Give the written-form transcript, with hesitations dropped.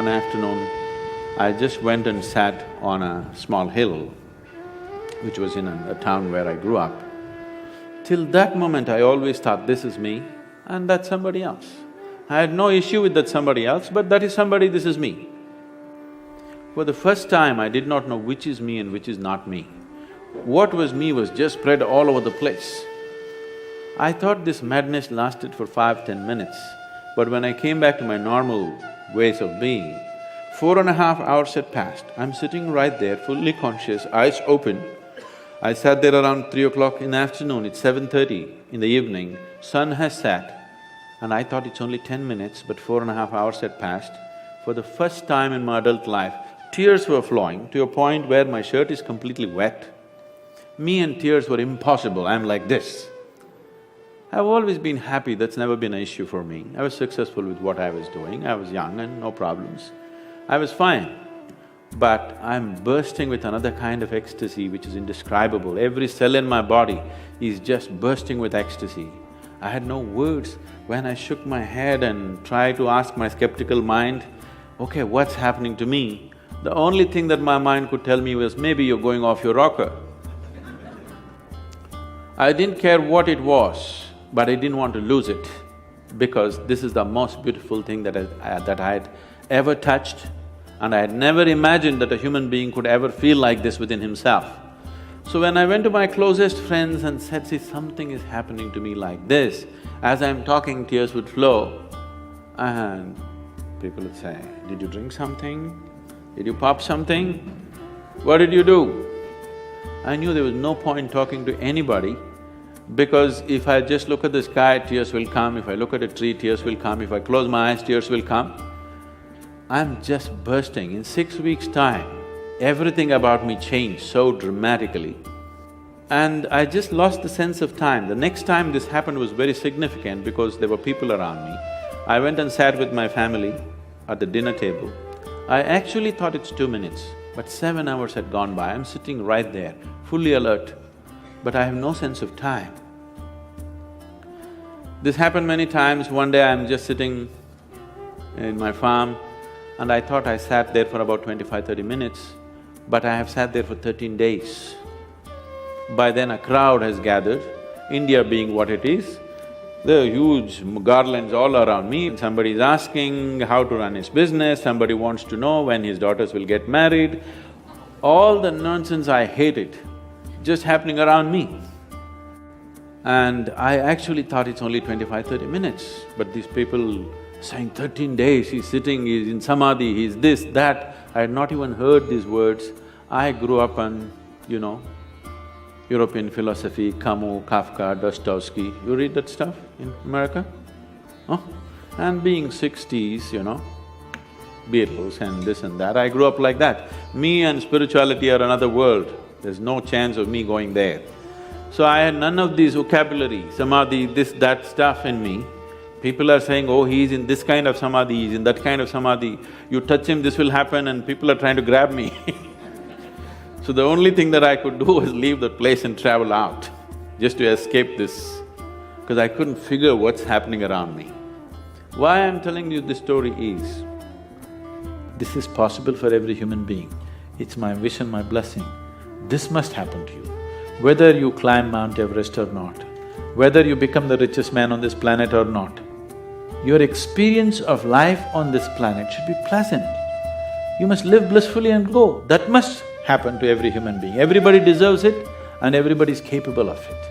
one afternoon, I just went and sat on a small hill, which was in a town where I grew up. Till that moment, I always thought, this is me and that's somebody else. I had no issue with that somebody else, but that is somebody, this is me. For the first time, I did not know which is me and which is not me. What was me was just spread all over the place. I thought this madness lasted for 5–10 minutes, but when I came back to my normal ways of being, 4.5 hours had passed. I'm sitting right there, fully conscious, eyes open. I sat there around 3 o'clock in the afternoon, it's 7:30 in the evening, sun has set, and I thought it's only 10 minutes, but 4.5 hours had passed. For the first time in my adult life, tears were flowing to a point where my shirt is completely wet. Me and tears were impossible, I'm like this. I've always been happy, that's never been an issue for me. I was successful with what I was doing, I was young and no problems. I was fine. But I'm bursting with another kind of ecstasy which is indescribable. Every cell in my body is just bursting with ecstasy. I had no words. When I shook my head and tried to ask my skeptical mind, okay, what's happening to me? The only thing that my mind could tell me was, maybe you're going off your rocker. I didn't care what it was, but I didn't want to lose it, because this is the most beautiful thing that I had ever touched, and I had never imagined that a human being could ever feel like this within himself. So when I went to my closest friends and said, see, something is happening to me like this, as I'm talking, tears would flow, and people would say, did you drink something? Did you pop something? What did you do? I knew there was no point talking to anybody, because if I just look at the sky, tears will come, if I look at a tree, tears will come, if I close my eyes, tears will come. I'm just bursting. In 6 weeks' time, everything about me changed so dramatically. And I just lost the sense of time. The next time this happened was very significant because there were people around me. I went and sat with my family at the dinner table. I actually thought it's 2 minutes, but 7 hours had gone by. I'm sitting right there, fully alert, but I have no sense of time. This happened many times. One day I'm just sitting in my farm, and I thought I sat there for about 25–30 minutes, but I have sat there for 13 days. By then a crowd has gathered, India being what it is, there are huge garlands all around me. Somebody is asking how to run his business, somebody wants to know when his daughters will get married. All the nonsense, I hate it, just happening around me. And I actually thought it's only 25–30 minutes, but these people saying 13 days, he's sitting, he's in samadhi, he's this, that. I had not even heard these words. I grew up on, European philosophy, Camus, Kafka, Dostoevsky. You read that stuff in America? Huh? And being 60s, Beatles and this and that, I grew up like that. Me and spirituality are another world, there's no chance of me going there. So I had none of these vocabulary, samadhi, this, that stuff in me. People are saying, oh, he's in this kind of samadhi, he's in that kind of samadhi, you touch him, this will happen, and people are trying to grab me. So the only thing that I could do was leave the place and travel out, just to escape this, because I couldn't figure what's happening around me. Why I'm telling you this story is, this is possible for every human being. It's my wish and my blessing. This must happen to you. Whether you climb Mount Everest or not, whether you become the richest man on this planet or not, your experience of life on this planet should be pleasant. You must live blissfully and go. That must happen to every human being. Everybody deserves it and everybody is capable of it.